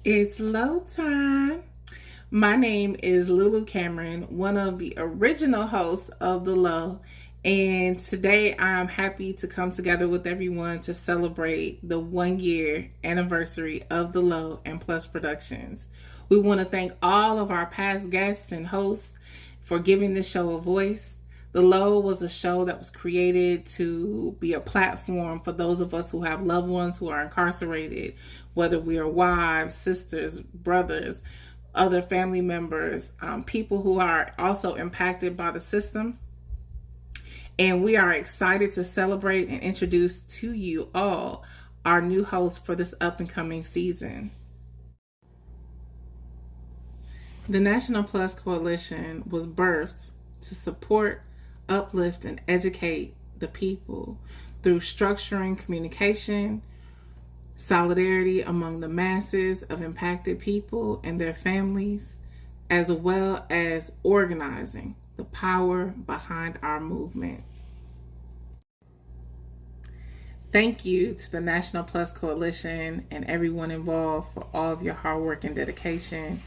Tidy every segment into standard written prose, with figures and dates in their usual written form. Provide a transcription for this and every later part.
It's low time. My name is Lulu Cameron, one of the original hosts of The Low. And today I'm happy to come together with everyone to celebrate the 1 year anniversary of The Low and Plus Productions. We want to thank all of our past guests and hosts for giving this show a voice. The Low was a show that was created to be a platform for those of us who have loved ones who are incarcerated, whether we are wives, sisters, brothers, other family members, people who are also impacted by the system. And we are excited to celebrate and introduce to you all our new host for this up and coming season. The National Plus Coalition was birthed to support, uplift, and educate the people through structuring communication, solidarity among the masses of impacted people and their families, as well as organizing the power behind our movement. Thank you to the National Plus Coalition and everyone involved for all of your hard work and dedication.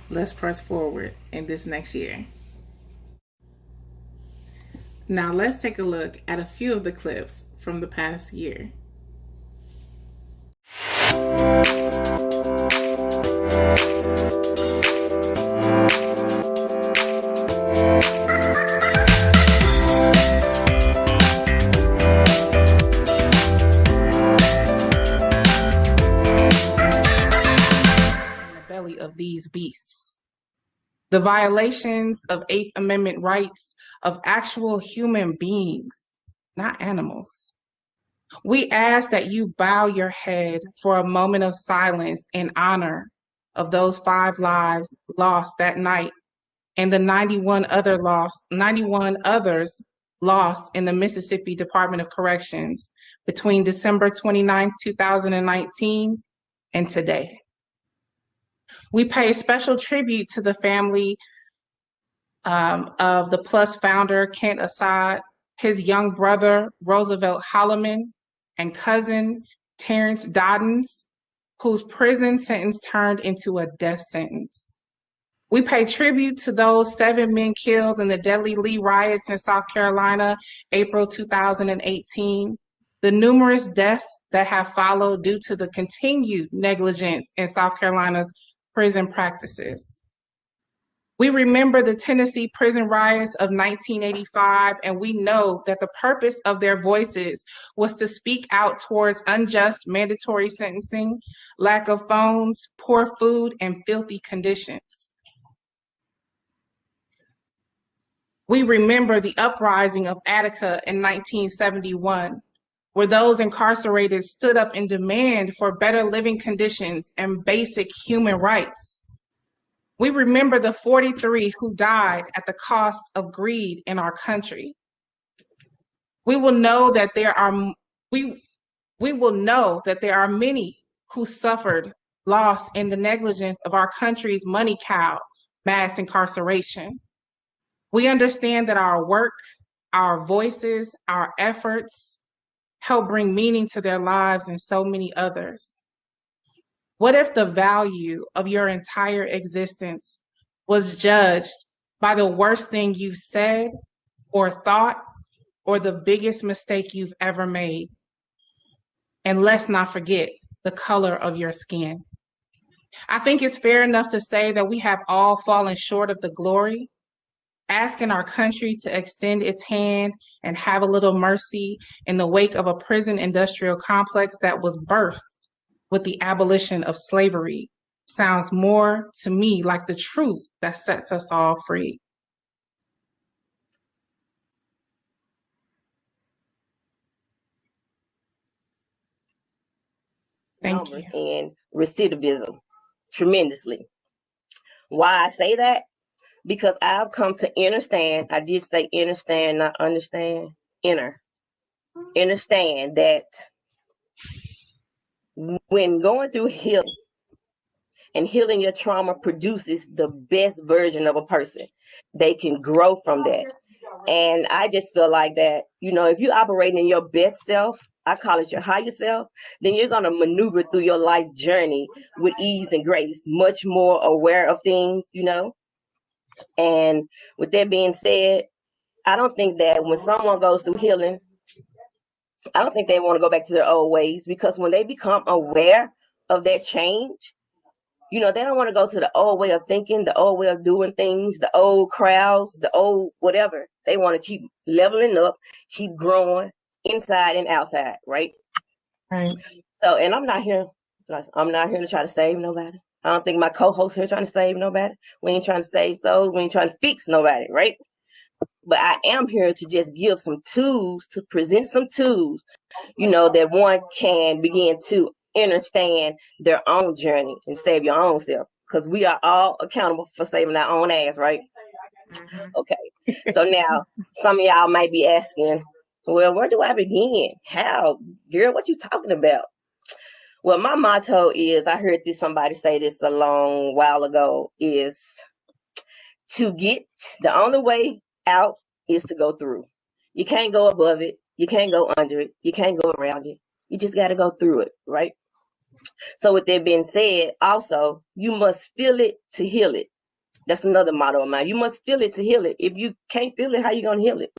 Let's press forward in this next year. Now let's take a look at a few of the clips from the past year. Of these beasts. The violations of Eighth Amendment rights of actual human beings, not animals. We ask that you bow your head for a moment of silence in honor of those 5 lives lost that night and the 91 others lost in the Mississippi Department of Corrections between December 29, 2019 and today. We pay special tribute to the family of the Plus founder, Kent Assad, his young brother, Roosevelt Holloman, and cousin, Terrence Doddens, whose prison sentence turned into a death sentence. We pay tribute to those 7 men killed in the deadly Lee riots in South Carolina, April 2018, the numerous deaths that have followed due to the continued negligence in South Carolina's prison practices. We remember the Tennessee prison riots of 1985, and we know that the purpose of their voices was to speak out towards unjust mandatory sentencing, lack of phones, poor food, and filthy conditions. We remember the uprising of Attica in 1971, where those incarcerated stood up in demand for better living conditions and basic human rights. We remember the 43 who died at the cost of greed in our country. We will know that there are many who suffered loss in the negligence of our country's money cow, mass incarceration. We understand that our work, our voices, our efforts help bring meaning to their lives and so many others. What if the value of your entire existence was judged by the worst thing you've said or thought or the biggest mistake you've ever made? And let's not forget the color of your skin. I think it's fair enough to say that we have all fallen short of the glory. Asking our country to extend its hand and have a little mercy in the wake of a prison industrial complex that was birthed with the abolition of slavery sounds more to me like the truth that sets us all free. Thank you. And recidivism tremendously. Why I say that? Because I've come to understand, I did say understand, not understand, understand that when going through healing and healing your trauma produces the best version of a person, they can grow from that. And I just feel like that, if you operate in your best self, I call it your higher self, then you're going to maneuver through your life journey with ease and grace, much more aware of things, you know. And with that being said, I don't think that when someone goes through healing, I don't think they want to go back to their old ways, because when they become aware of that change, you know, they don't want to go to the old way of thinking, the old way of doing things, the old crowds, the old whatever. They want to keep leveling up, keep growing inside and outside, right? Right. So, and I'm not here to try to save nobody. I don't think my co-host here trying to save nobody. We ain't trying to save souls. We ain't trying to fix nobody, right? But I am here to just give some tools, to present some tools, you know, that one can begin to understand their own journey and save your own self. Because we are all accountable for saving our own ass, right? Okay. So now some of y'all might be asking, well, where do I begin? How? Girl, what you talking about? Well, my motto is, I heard somebody say this a long while ago, is to get, the only way out is to go through. You can't go above it. You can't go under it. You can't go around it. You just got to go through it, right? So with that being said, also, you must feel it to heal it. That's another motto of mine. You must feel it to heal it. If you can't feel it, how you going to heal it?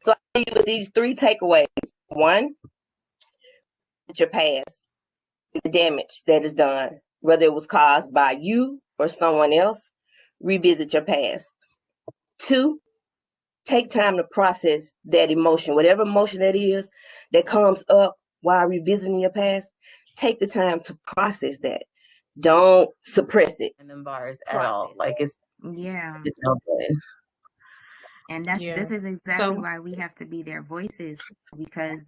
So I leave you with these 3 takeaways. 1, your past, the damage that is done, whether it was caused by you or someone else, revisit your past. 2, take time to process that emotion, whatever emotion that is that comes up while revisiting your past. Take the time to process that. Don't suppress it. In them bars at all. Like it's Yeah. it's no good. And this is exactly So- why we have to be their voices, because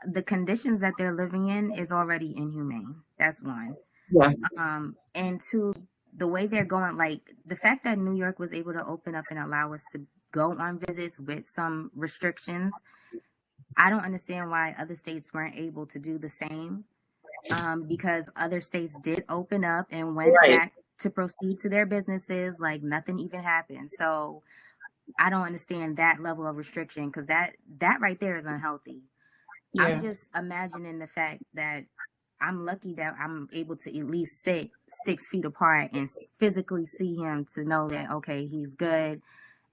the conditions that they're living in is already inhumane. That's 1. Yeah. And 2, the way they're going, like the fact that New York was able to open up and allow us to go on visits with some restrictions, I don't understand why other states weren't able to do the same. Because other states did open up and went Right. back to proceed to their businesses like nothing even happened. So I don't understand that level of restriction, because that right there is unhealthy. Yeah. I'm just imagining the fact that I'm lucky that I'm able to at least sit 6 feet apart and physically see him, to know that, okay, he's good,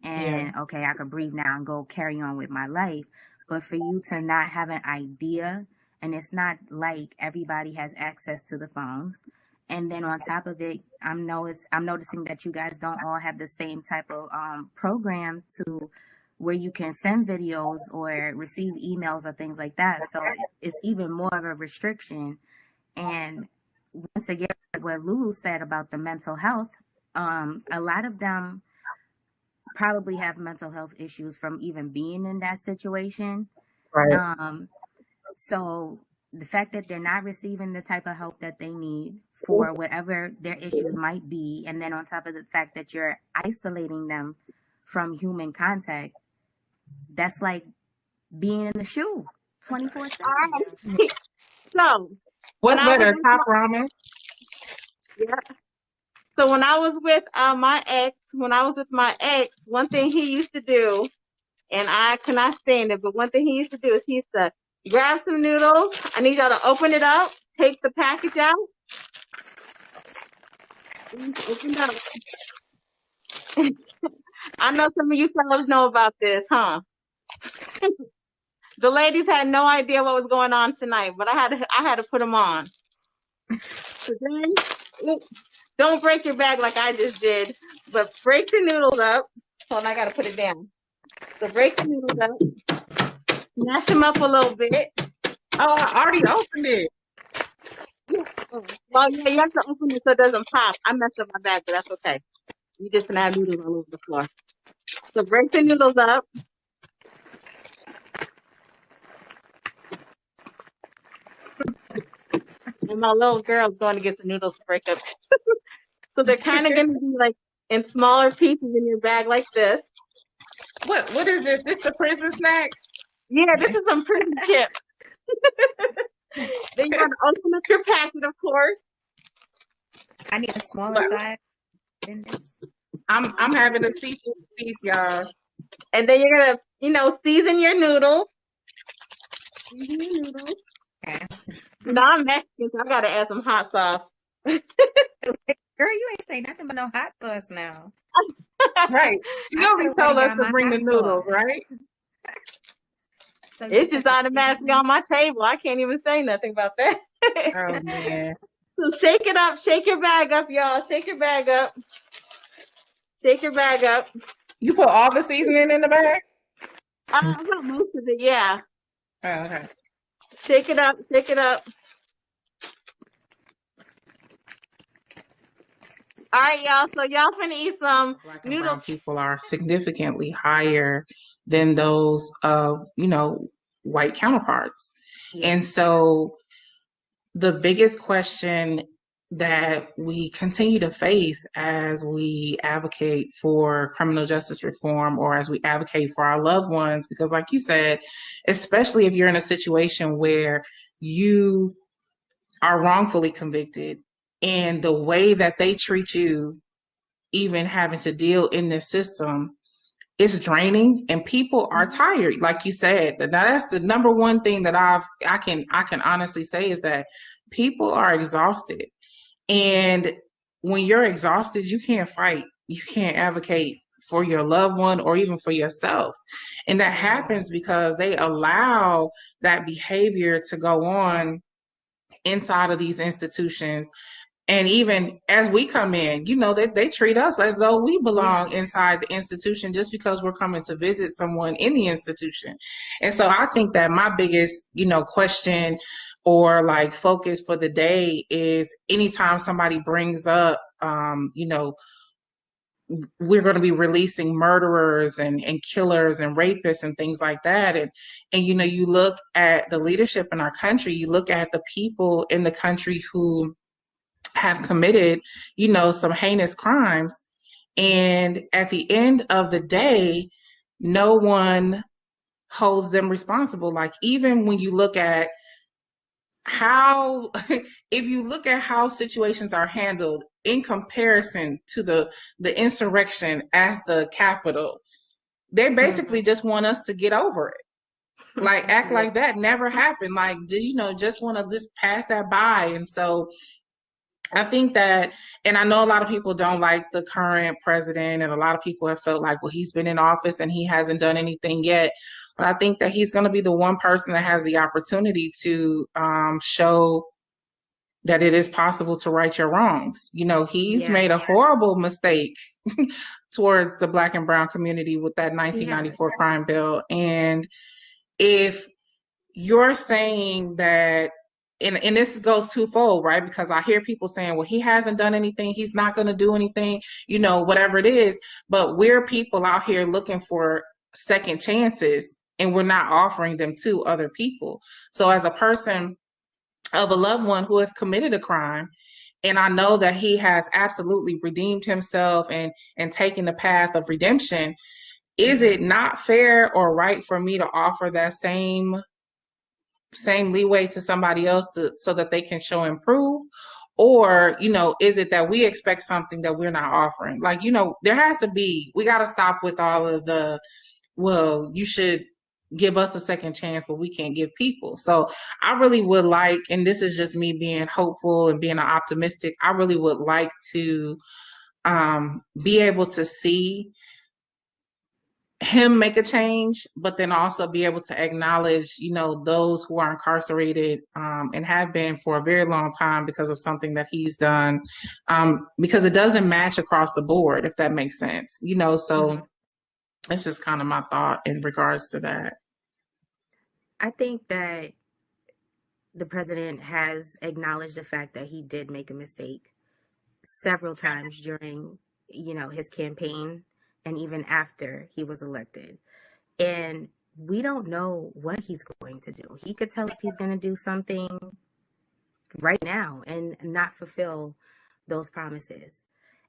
and okay, I can breathe now and go carry on with my life. But for you to not have an idea, and it's not like everybody has access to the phones. And then on top of it, I'm noticing that you guys don't all have the same type of program to where you can send videos or receive emails or things like that. So it's even more of a restriction. And once again, what Lulu said about the mental health, a lot of them probably have mental health issues from even being in that situation. Right. So the fact that they're not receiving the type of help that they need for whatever their issues might be, and then on top of the fact that you're isolating them from human contact, that's like being in the shoe 24/7. So, What's when I better, was- top ramen? so when I was with my ex, one thing he used to do, and I cannot stand it, but one thing he used to do is he used to grab some noodles. I need y'all to open it up, take the package out. Open it up. I know some of you fellas know about this, huh? The ladies had no idea what was going on tonight, but I had to put them on. So then, don't break your bag like I just did, but break the noodles up. Hold on, I gotta put it down. So break the noodles up, smash them up a little bit. Oh, I already opened it. Well, yeah, you have to open it so it doesn't pop. I messed up my bag, but that's okay. You just gonna have noodles all over the floor. So break the noodles up. And my little girl's going to get the noodles to break up. So they're kind of going to be like in smaller pieces in your bag like this. What is this? This the prison snack? Yeah, this is some prison chips. Then you're going to open up your packet, of course. I need a smaller size than this. I'm having a seafood feast, y'all. And then you're going to, season your noodles. Noodles. Okay. No, I'm Mexican, so I gotta add some hot sauce. Girl, you ain't say nothing but no hot sauce now. Right. She I only should have told went us and got to my bring the hot noodles, sauce. right? So you It's just put the automatically on my table. I can't even say nothing about that. Oh man. So shake it up. Shake your bag up, y'all. Shake your bag up. Shake your bag up. You put all the seasoning in the bag? I put most of it, yeah. Oh, okay. Shake it up. Shake it up. All right, y'all. So y'all finna eat some Black and brown noodles. people are significantly higher than those of, white counterparts. Yeah. And so the biggest question that we continue to face as we advocate for criminal justice reform or as we advocate for our loved ones, because like you said, especially if you're in a situation where you are wrongfully convicted and the way that they treat you, even having to deal in this system, is draining and people are tired. Like you said, that's the number one thing that I can honestly say is that people are exhausted. And when you're exhausted, you can't fight. You can't advocate for your loved one or even for yourself. And that happens because they allow that behavior to go on inside of these institutions. And even as we come in, they treat us as though we belong inside the institution just because we're coming to visit someone in the institution. And so I think that my biggest, question or like focus for the day is anytime somebody brings up, we're going to be releasing murderers and killers and rapists and things like that. And, you look at the leadership in our country, you look at the people in the country who have committed, some heinous crimes. And at the end of the day, no one holds them responsible. Like even when you look at how, if you look at how situations are handled in comparison to the insurrection at the Capitol, they basically just want us to get over it. Like act like that never happened. Like, just want to just pass that by. And so I think that, and I know a lot of people don't like the current president, and a lot of people have felt like, well, he's been in office and he hasn't done anything yet. But I think that he's going to be the one person that has the opportunity to show that it is possible to right your wrongs. He's made a horrible mistake towards the Black and brown community with that 1994 crime bill. And if you're saying that, and this goes twofold, right? Because I hear people saying, well, he hasn't done anything. He's not going to do anything, whatever it is. But we're people out here looking for second chances and we're not offering them to other people. So as a person of a loved one who has committed a crime, and I know that he has absolutely redeemed himself and taken the path of redemption, is it not fair or right for me to offer that same leeway to somebody else so that they can show improve? Or, is it that we expect something that we're not offering? Like, there has to be, we got to stop with all of the, well, you should give us a second chance, but we can't give people. So I really would like, and this is just me being hopeful and being optimistic, I really would like to be able to see him make a change, but then also be able to acknowledge, those who are incarcerated and have been for a very long time because of something that he's done, because it doesn't match across the board, if that makes sense, so it's just kind of my thought in regards to that. I think that the president has acknowledged the fact that he did make a mistake several times during, his campaign and even after he was elected. And we don't know what he's going to do. He could tell us he's going to do something right now and not fulfill those promises.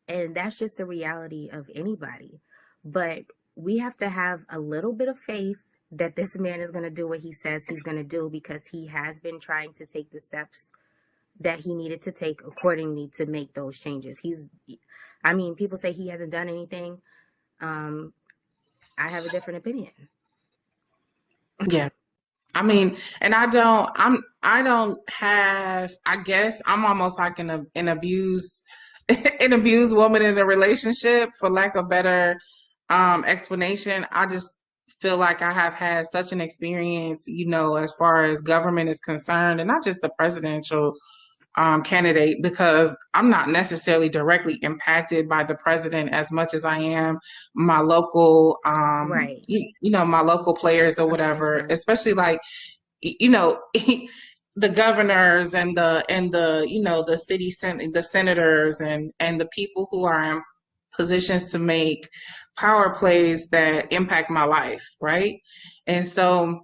And that's just the reality of anybody. But we have to have a little bit of faith that this man is going to do what he says he's going to do, because he has been trying to take the steps that he needed to take accordingly to make those changes. People say he hasn't done anything. I have a different opinion. Yeah. I mean, and I don't have, I guess I'm almost like an abused, an abused woman in a relationship, for lack of better explanation. I just feel like I have had such an experience, as far as government is concerned, and not just the presidential candidate, because I'm not necessarily directly impacted by the president as much as I am my local, Right. my local players or whatever, especially like, the governors and the the senators and the people who are in positions to make power plays that impact my life, right? And so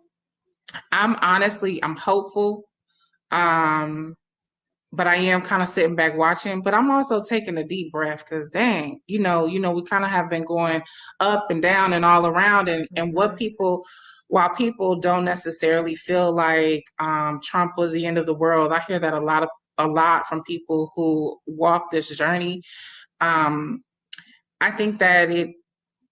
I'm hopeful. Um, but I am kind of sitting back watching, but I'm also taking a deep breath because dang, we kind of have been going up and down and all around, and while people don't necessarily feel like Trump was the end of the world, I hear that a lot from people who walk this journey. I think that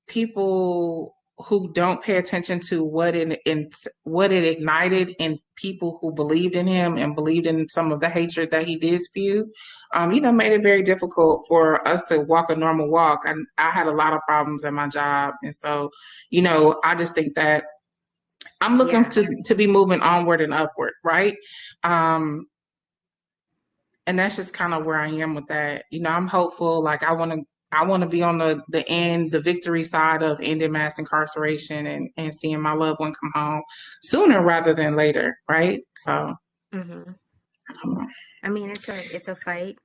people who don't pay attention to what it ignited in people who believed in him and believed in some of the hatred that he did spew, made it very difficult for us to walk a normal walk. I had a lot of problems at my job, and so, I just think that I'm looking to be moving onward and upward, right? And that's just kind of where I am with that. I'm hopeful. Like I want to be on the victory side of ending mass incarceration and seeing my loved one come home sooner rather than later, right? So, I mean, it's a fight.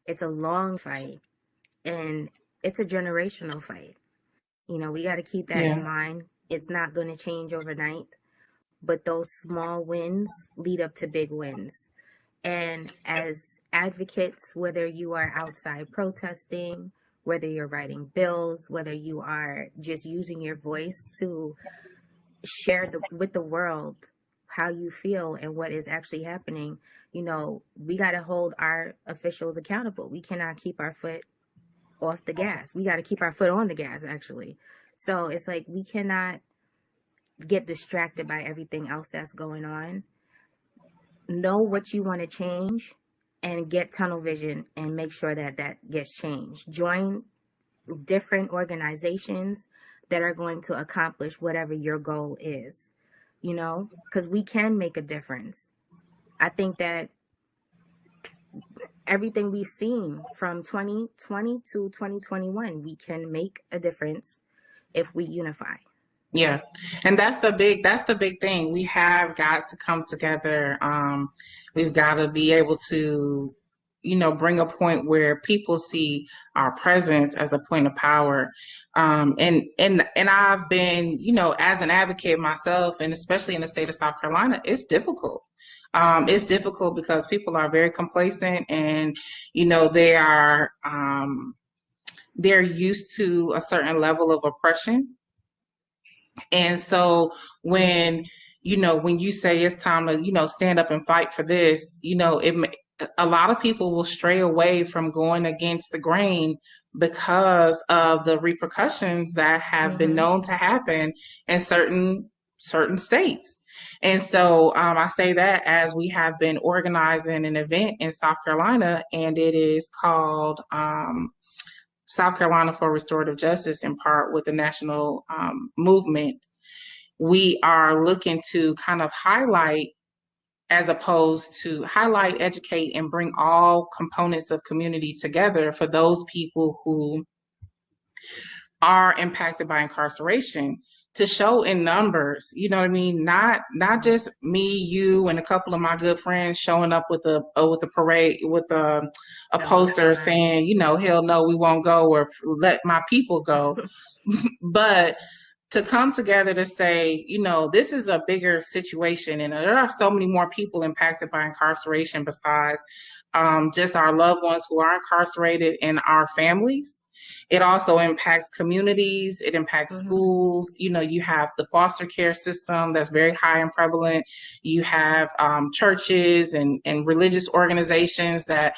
It's a long fight, and it's a generational fight. We got to keep that in mind. It's not going to change overnight, but those small wins lead up to big wins. And as advocates, whether you are outside protesting, whether you're writing bills, whether you are just using your voice to share with the world how you feel and what is actually happening, we got to hold our officials accountable. We cannot keep our foot off the gas. We got to keep our foot on the gas, actually. So it's like we cannot get distracted by everything else that's going on. Know what you want to change and get tunnel vision and make sure that gets changed. Join different organizations that are going to accomplish whatever your goal is, because we can make a difference. I think that everything we've seen from 2020 to 2021, we can make a difference if we unify. Yeah. And that's the big thing. We have got to come together. We've got to be able to, bring a point where people see our presence as a point of power. And I've been, as an advocate myself, and especially in the state of South Carolina, it's difficult. It's difficult because people are very complacent and, they are, they're used to a certain level of oppression. And so when you say it's time to, stand up and fight for this, a lot of people will stray away from going against the grain because of the repercussions that have been known to happen in certain states. And so I say that as we have been organizing an event in South Carolina, and it is called South Carolina for Restorative Justice, in part with the national movement. We are looking to kind of highlight, as opposed to highlight, educate, and bring all components of community together for those people who are impacted by incarceration, to show in numbers, you know what I mean? Not just me, you, and a couple of my good friends showing up with a parade with a poster saying, hell no, we won't go, or let my people go. But to come together to say, this is a bigger situation, and there are so many more people impacted by incarceration besides just our loved ones who are incarcerated and our families. It also impacts communities. It impacts schools. You have the foster care system that's very high and prevalent. You have churches and religious organizations that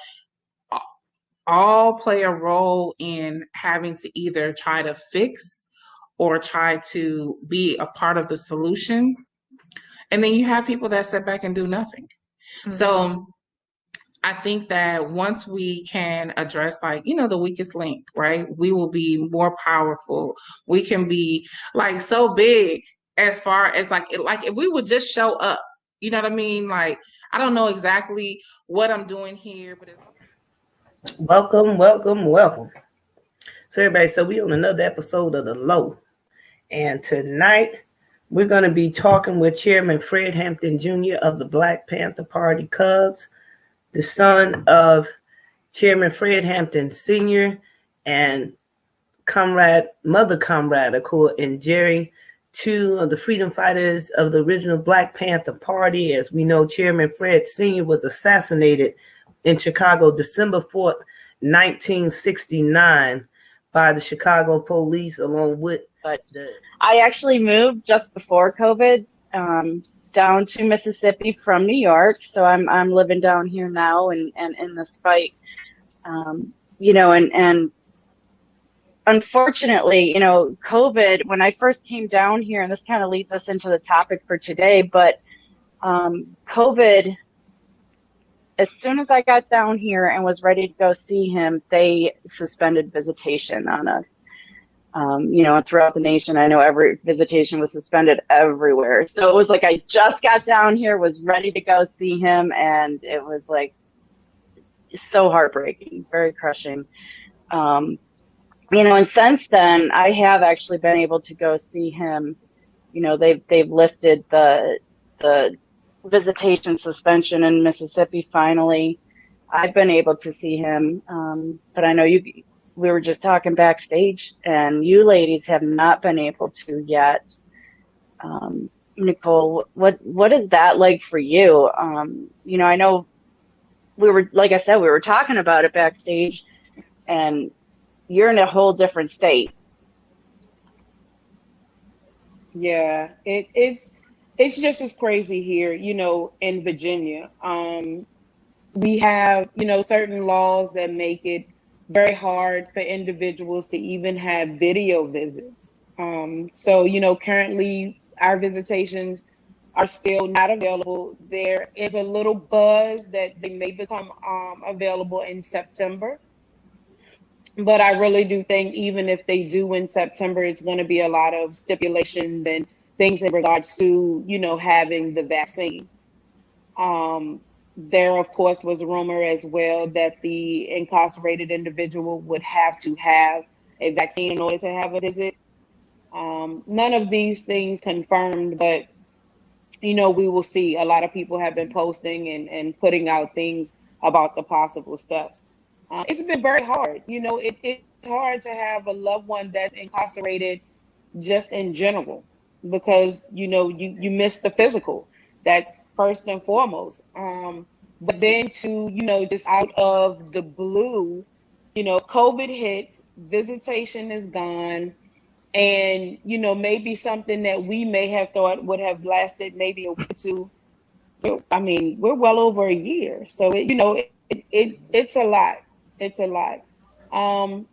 all play a role in having to either try to fix or try to be a part of the solution. And then you have people that sit back and do nothing. So I think that once we can address, like, the weakest link, right, we will be more powerful. We can be like so big as far as like if we would just show up, you know what I mean? Like, I don't know exactly what I'm doing here, but it's welcome. So everybody, so we on another episode of The Low. And tonight we're going to be talking with Chairman Fred Hampton Jr. of the Black Panther Party Cubs, the son of Chairman Fred Hampton Sr. and Mother Comrade Accord and Jerry, two of the freedom fighters of the original Black Panther Party. As we know, Chairman Fred Sr. was assassinated in Chicago December 4th, 1969 by the Chicago police along with I actually moved just before COVID down to Mississippi from New York, so I'm living down here now and in this fight, and unfortunately, COVID, when I first came down here, and this kind of leads us into the topic for today, but COVID, as soon as I got down here and was ready to go see him, they suspended visitation on us. Throughout the nation, I know every visitation was suspended everywhere. So it was like I just got down here, was ready to go see him, and it was like so heartbreaking, very crushing. And since then, I have actually been able to go see him. They've lifted the visitation suspension in Mississippi finally. I've been able to see him, but I know we were just talking backstage, and you ladies have not been able to yet. Nicole, what is that like for you? I know we were talking about it backstage, and you're in a whole different state. Yeah, it's just as crazy here, in Virginia. We have, certain laws that make it very hard for individuals to even have video visits. So, currently our visitations are still not available. There is a little buzz that they may become available in September. But I really do think even if they do in September, it's going to be a lot of stipulations and things in regards to, having the vaccine. There, of course, was a rumor as well that the incarcerated individual would have to have a vaccine in order to have a visit. None of these things confirmed, but, we will see. A lot of people have been posting and putting out things about the possible steps. It's been very hard. It's hard to have a loved one that's incarcerated just in general because, you miss the physical. That's first and foremost. But then to, just out of the blue, COVID hits, visitation is gone. And, maybe something that we may have thought would have lasted maybe a week or two. I mean, we're well over a year. So, it's a lot. It's a lot. I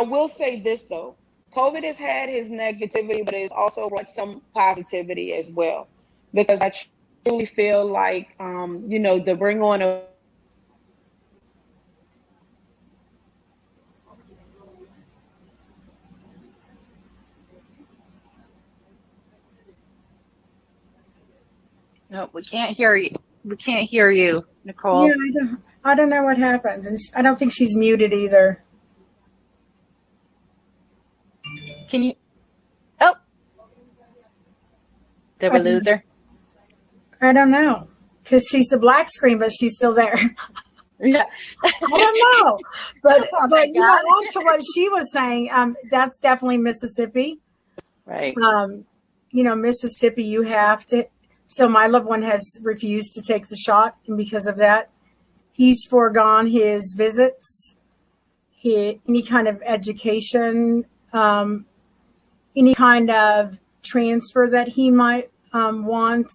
will say this, though. COVID has had his negativity, but it's also brought some positivity as well. Because I truly feel like, the bring on of No, we can't hear you. We can't hear you, Nicole. Yeah, I don't know what happened. And I don't think she's muted either. Can you? Oh, did we lose her? I don't know, because she's a black screen, but she's still there. Yeah. I don't know, but Oh, but my God. on to what she was saying, that's definitely Mississippi. Right. Mississippi, you have to. So my loved one has refused to take the shot, and because of that, he's foregone his visits, any kind of education, any kind of transfer that he might want.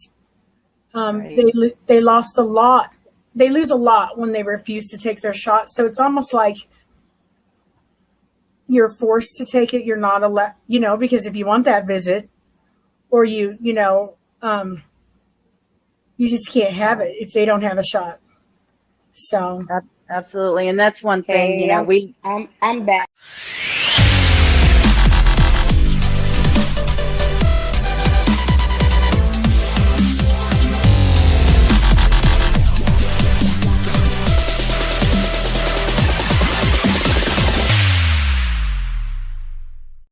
Right. They lost a lot. They lose a lot when they refuse to take their shot. So it's almost like you're forced to take it. You're not allowed, because if you want that visit, or you just can't have it if they don't have a shot. So Absolutely. And that's one thing, Hey, you know, I'm back.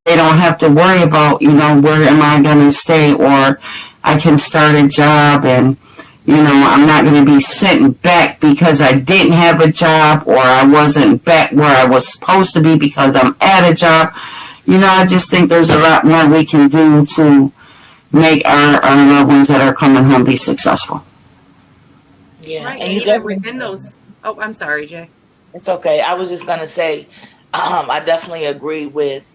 They don't have to worry about, where am I going to stay, or I can start a job and, I'm not going to be sent back because I didn't have a job, or I wasn't back where I was supposed to be because I'm at a job. I just think there's a lot more we can do to make our loved ones that are coming home be successful. Yeah, Right, and and you even definitely. within those. Oh, I'm sorry, Jay. It's okay. I was just gonna say, I definitely agree with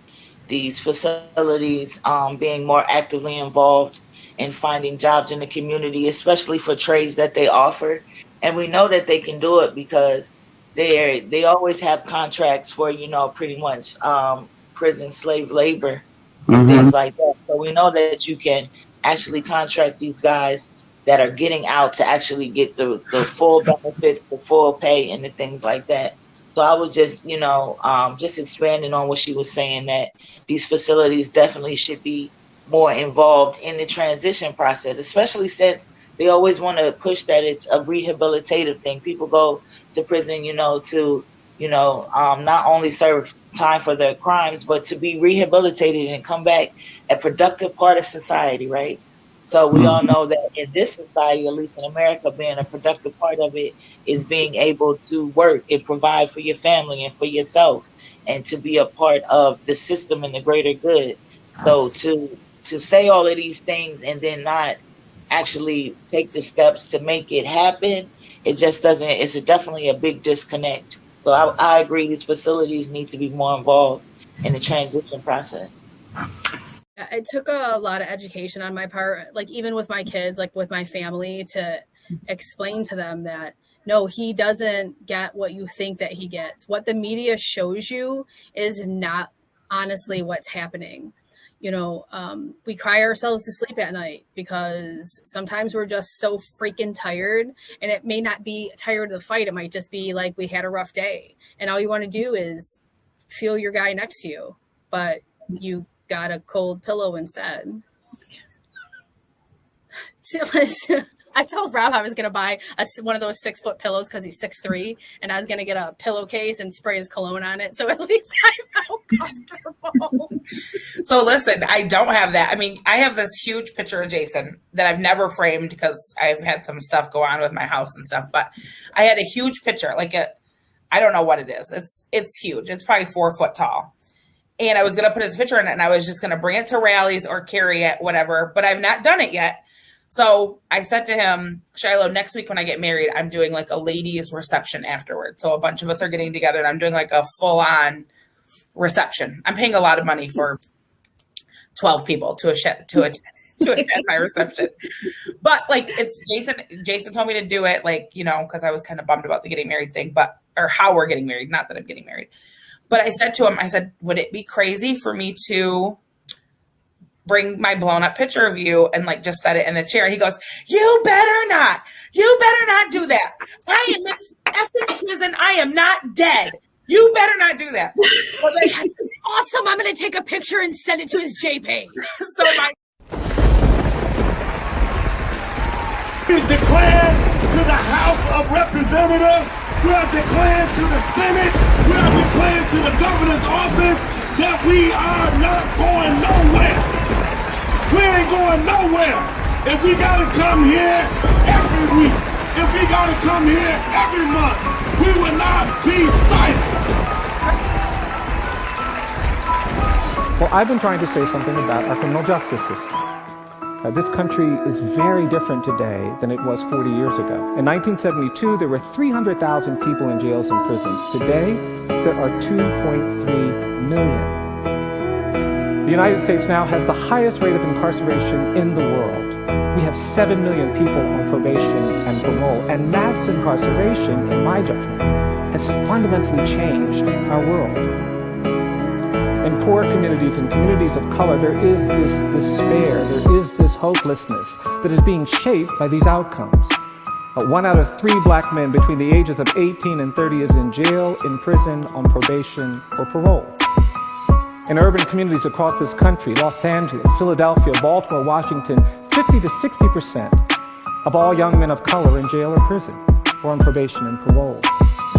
these facilities being more actively involved in finding jobs in the community, especially for trades that they offer. And we know that they can do it because they always have contracts for, pretty much prison slave labor and things like that. So we know that you can actually contract these guys that are getting out to actually get the full benefits, the full pay, and the things like that. So I was just, just expanding on what she was saying, that these facilities definitely should be more involved in the transition process, especially since they always want to push that it's a rehabilitative thing. People go to prison, to, not only serve time for their crimes, but to be rehabilitated and come back a productive part of society, right? So we all know that in this society, at least in America, being a productive part of it is being able to work and provide for your family and for yourself, and to be a part of the system and the greater good. So to say all of these things and then not actually take the steps to make it happen, it just doesn't, it's definitely a big disconnect. So I agree, these facilities need to be more involved in the transition process. It took a lot of education on my part, like even with my kids, like with my family, to explain to them that no, he doesn't get what you think that he gets. What the media shows you is not honestly what's happening. We cry ourselves to sleep at night because sometimes we're just so freaking tired, and it may not be tired of the fight. It might just be like we had a rough day, and all you want to do is feel your guy next to you, but you got a cold pillow instead. So I told Rob I was going to buy one of those 6-foot pillows because he's 6'3", and I was going to get a pillowcase and spray his cologne on it. So at least I felt comfortable. So listen, I don't have that. I mean, I have this huge picture of Jason that I've never framed because I've had some stuff go on with my house and stuff, but I had a huge picture, I don't know what it is. It's huge. It's probably 4 foot tall. And I was going to put his picture in it, and I was just going to bring it to rallies or carry it, whatever, but I've not done it yet. So I said to him, Shiloh, next week when I get married, I'm doing like a ladies reception afterwards. So a bunch of us are getting together, and I'm doing like a full on reception. I'm paying a lot of money for 12 people to attend my reception. But like, it's Jason told me to do it, cause I was kind of bummed about the getting married thing, or how we're getting married. Not that I'm getting married, but I said to him, would it be crazy for me to bring my blown up picture of you and just set it in the chair? And he goes, you better not do that. I am in effing prison. I am not dead. You better not do that. That's awesome. I'm going to take a picture and send it to his JPay. So we declare to the House of Representatives, we are declaring to the Senate, we are declaring to the governor's office that we are not going nowhere. We ain't going nowhere. If we gotta come here every week, if we gotta come here every month, we will not be silent. Well, I've been trying to say something about our criminal justice system. This country is very different today than it was 40 years ago. In 1972, there were 300,000 people in jails and prisons. Today, there are 2.3 million. The United States now has the highest rate of incarceration in the world. We have 7 million people on probation and parole, and mass incarceration, in my judgment, has fundamentally changed our world. in poor communities and communities of color, there is this despair, there is this hopelessness that is being shaped by these outcomes. 1 out of 3 black men between the ages of 18 and 30 is in jail, in prison, on probation, or parole. In urban communities across this country, Los Angeles, Philadelphia, Baltimore, Washington, 50 to 60% of all young men of color in jail or prison, or on probation and parole.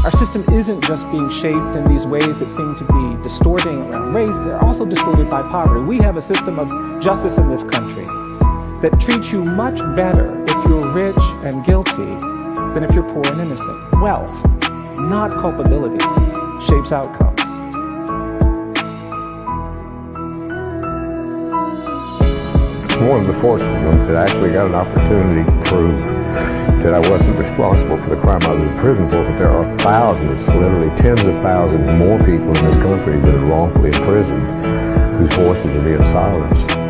Our system isn't just being shaped in these ways that seem to be distorting around race, they're also distorted by poverty. We have a system of justice in this country that treats you much better if you're rich and guilty than if you're poor and innocent. Wealth, not culpability, shapes outcomes. One of the fortunate ones that I actually got an opportunity to prove that I wasn't responsible for the crime I was in prison for, but there are thousands, literally tens of thousands more people in this country that are wrongfully imprisoned whose voices are being silenced.